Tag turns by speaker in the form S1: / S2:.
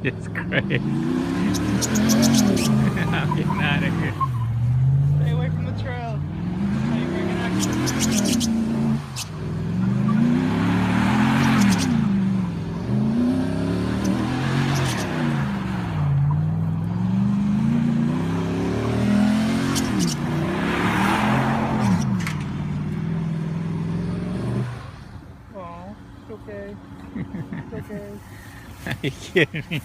S1: It's crazy. I'm getting out of here.
S2: Stay away from the trail. How you bring an accident? Oh, it's okay. It's okay.
S1: Are you kidding me?